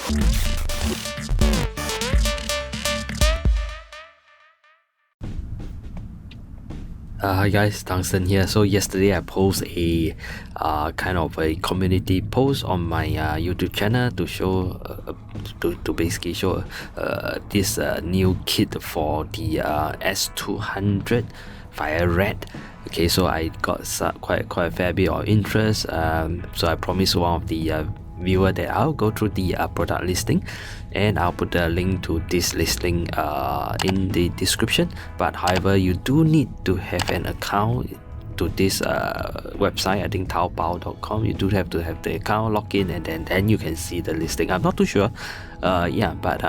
Hi guys, Tungsten here. So yesterday I posted a kind of a community post on my YouTube channel to show to basically show this new kit for the S200 Fire Rat. Okay, so I got quite a fair bit of interest. So I promised one of the viewer that I'll go through the product listing, and I'll put the link to this listing in the description. But however, you do need to have an account to this website. I think taobao.com. You do have to have the account, log in, and then you can see the listing. I'm not too sure. Yeah, but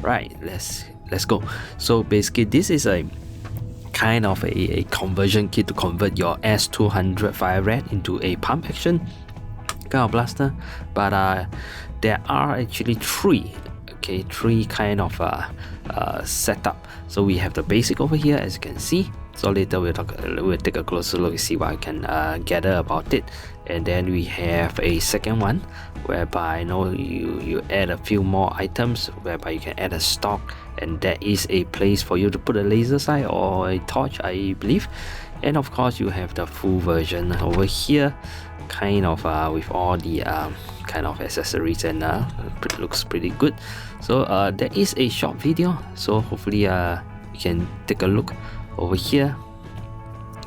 right, let's go. So basically, this is a kind of a conversion kit to convert your S200 Fire Rat into a pump action kind of blaster. But there are actually three kind of setup. So we have the basic over here, as you can see. So later we'll take a closer look and see what I can gather about it. And then we have a second one whereby you add a few more items, whereby you can add a stock, and there is a place for you to put a laser sight or a torch, I believe. And of course you have the full version over here, kind of with all the kind of accessories, and it looks pretty good. So there is a short video, so hopefully you can take a look over here.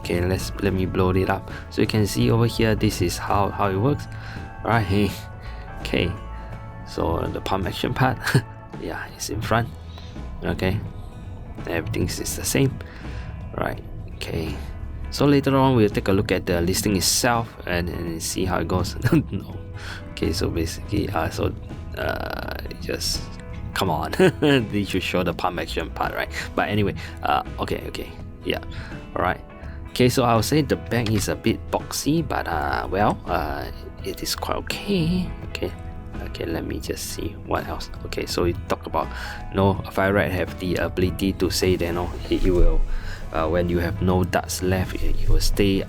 Okay, let me blow it up so you can see over here. This is how it works, right? Okay, so the pump action part yeah, it's in front. Okay, everything is the same, right? Okay, so later on we'll take a look at the listing itself and see how it goes. No. Okay, so basically just come on. They should show the pump action part, right? But anyway, okay, yeah, all right. Okay, so I'll say the back is a bit boxy, but well, it is quite okay. Okay, let me just see what else. Okay, so we talk about Fire Rat have the ability to say that it will when you have no darts left, it will stay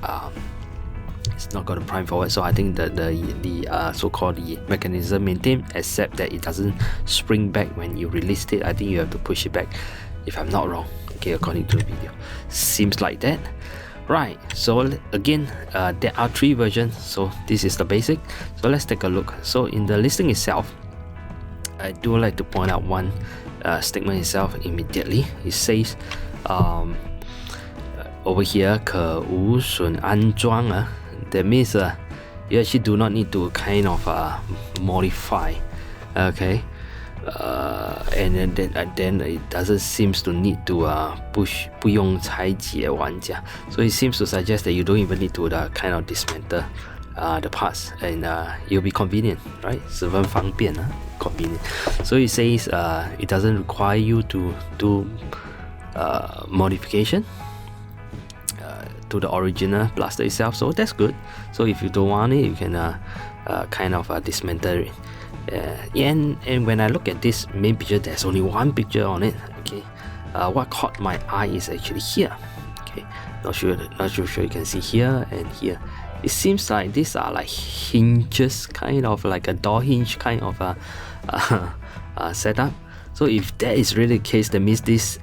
it's not going to prime forward. So I think the so-called the mechanism maintained, except that it doesn't spring back when you release it. I think you have to push it back, if I'm not wrong. Okay, according to the video, seems like that. Right, so again, there are three versions. So this is the basic. So let's take a look. So in the listing itself, I do like to point out one statement itself immediately. It says over here 可无损安装 that means you actually do not need to kind of modify. Okay, and then it doesn't seems to need to push 不用拆解玩家. So it seems to suggest that you don't even need to kind of dismantle the parts, and it'll be convenient, right? 十分方便 convenient. So it says it doesn't require you to do modification to the original blaster itself, so that's good. So if you don't want it, you can kind of dismantle it. And when I look at this main picture, there's only one picture on it. Okay, what caught my eye is actually here. Okay, not sure you can see here and here. It seems like these are like hinges, kind of like a door hinge kind of setup. So if that is really the case, that means this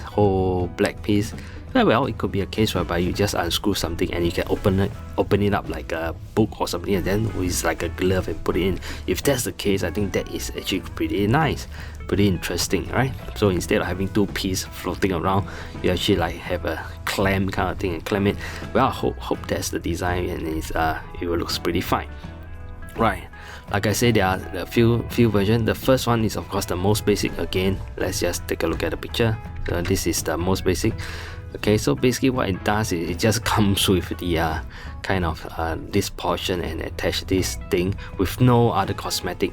whole black piece, well, it could be a case whereby you just unscrew something and you can open it up like a book or something, and then with like a glove and put it in. If that's the case, I think that is actually pretty nice, pretty interesting, right? So instead of having two pieces floating around, you actually like have a clamp kind of thing and clamp it. Well, I hope that's the design, and it will look pretty fine. Right, like I said, there are a few versions. The first one is of course the most basic. Again, let's just take a look at the picture. This is the most basic. Okay, so basically what it does is it just comes with the kind of this portion and attach this thing with no other cosmetic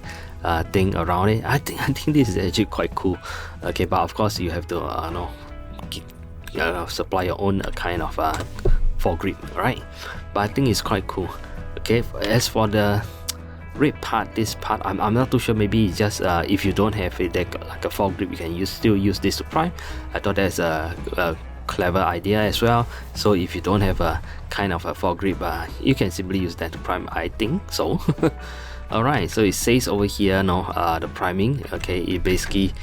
thing around it. I think this is actually quite cool. Okay, but of course you have to supply your own kind of foregrip, right? But I think it's quite cool. Okay, as for the red part, this part, I'm not too sure. Maybe it's just if you don't have it like a foregrip, you can still use this to prime. I thought that's a clever idea as well. So if you don't have a kind of a foregrip, you can simply use that to prime. I think so. Alright, so it says over here, the priming, okay, it basically,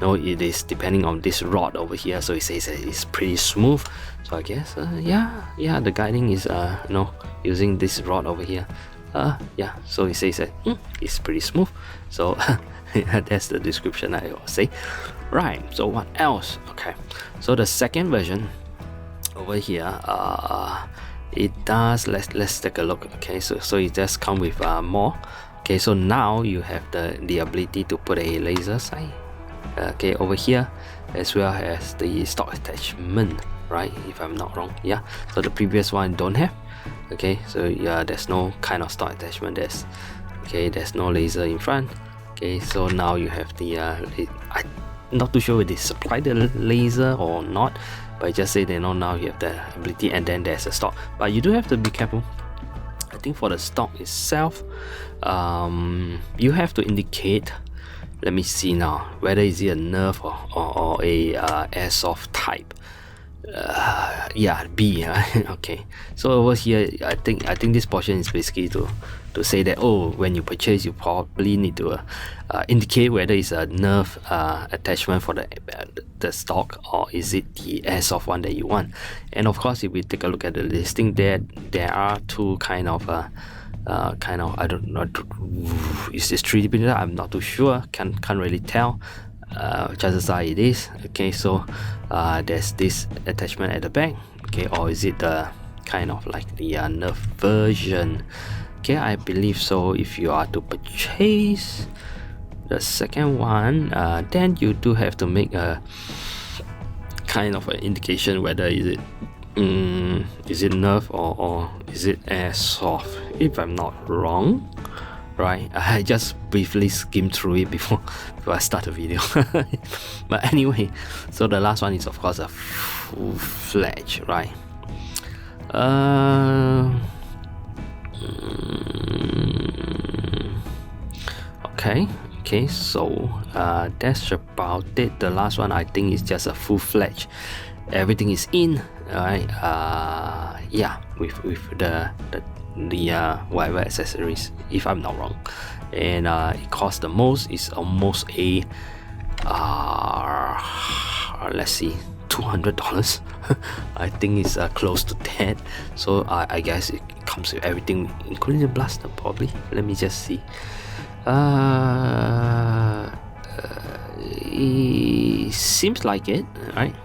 it is depending on this rod over here, so it says that it's pretty smooth. So I guess, yeah, the guiding is, using this rod over here. Yeah, so it says that it's pretty smooth. So that's the description I will say. Right, so what else? Okay, so the second version over here, it does, let's take a look. Okay, so it does come with more. Okay, so now you have the ability to put a laser sight, okay, over here, as well as the stock attachment, right, if I'm not wrong. Yeah, so the previous one don't have. Okay, so yeah, there's no kind of stock attachment. There's no laser in front. Okay, so now you have the I'm not too sure whether they supply the laser or not, but I just say that now you have the ability, and then there's a stock, but you do have to be careful. I think for the stock itself, you have to indicate, let me see now, whether is it a nerf or a airsoft type. Yeah, B. Okay, so over here, I think this portion is basically to say that, when you purchase, you probably need to indicate whether it's a nerf attachment for the stock, or is it the airsoft one that you want. And of course, if we take a look at the listing, there are two kind of I don't know, is this 3D printer? I'm not too sure, can't really tell. Chances are it is. Okay, so there's this attachment at the back. Okay, or is it the kind of like the nerf version? Okay, I believe so. If you are to purchase the second one, then you do have to make a kind of an indication whether is it nerf or is it airsoft, if I'm not wrong. Right, I just briefly skimmed through it before I start the video. But anyway, so the last one is of course a full-fledged, right? Okay, so that's about it. The last one I think is just a full-fledged. Everything is in, right? Yeah, with the whatever accessories, if I'm not wrong, and it costs the most. Is almost a let's see, $200. I think it's close to that. So I guess it comes with everything, including the blaster, probably. Let me just see. It seems like it, right?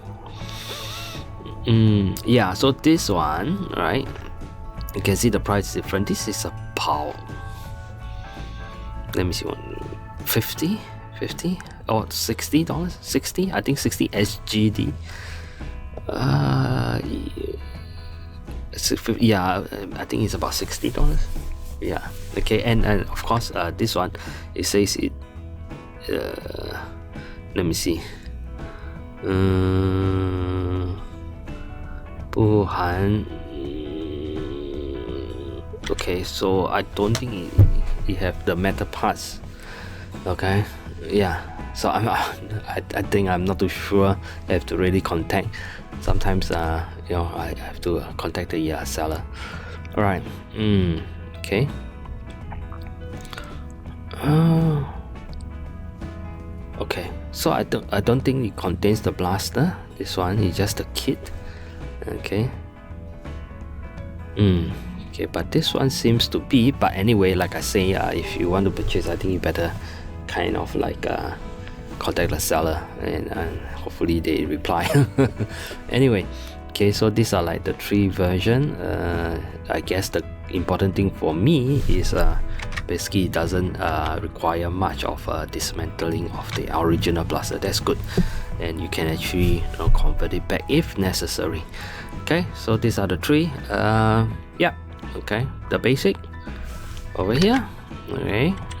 Yeah, so this one, right, you can see the price is different. This is about, let me see, $50 or $60, 60, I think 60 SGD. Yeah, I think it's about $60. Yeah, okay, and of course this one, it says it, let me see, 不含 okay, so I don't think it have the metal parts. Okay, yeah, so I think I'm not too sure. I have to really contact. Sometimes I have to contact the seller. All right. Okay. Okay, so I don't think it contains the blaster. This one is just a kit. Okay. Okay, but this one seems to be. But anyway, like I say, if you want to purchase, I think you better kind of like contact the seller, and hopefully they reply. Anyway, okay, so these are like the three version. I guess the important thing for me is basically it doesn't require much of dismantling of the original blaster. That's good, and you can actually convert it back if necessary. Okay, so these are the three. Yeah, okay, the basic over here.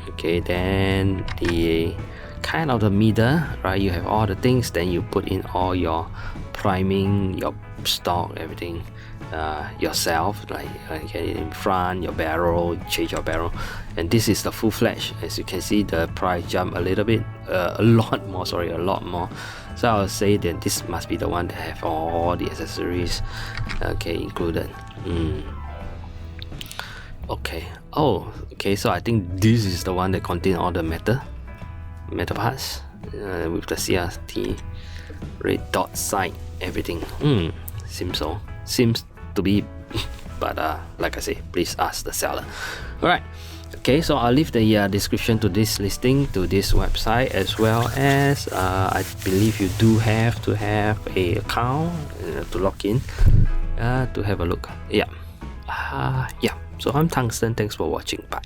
Okay, then the kind of the middle, right? You have all the things, then you put in all your priming, your stock, everything yourself, like get it in front, your barrel, change your barrel, and this is the full-fledged. As you can see, the price jump a little bit, a lot more. So I'll say that this must be the one that have all the accessories, okay, included. Okay. Oh, okay. So I think this is the one that contains all the metal parts with the CRT red dot sight, everything. Seems so. Seems to be, but like I say, please ask the seller. All right. Okay, so I'll leave the description to this listing, to this website, as well as I believe you do have to have a account to log in to have a look. Yeah. Yeah. So I'm Tungsten. Thanks for watching. Bye.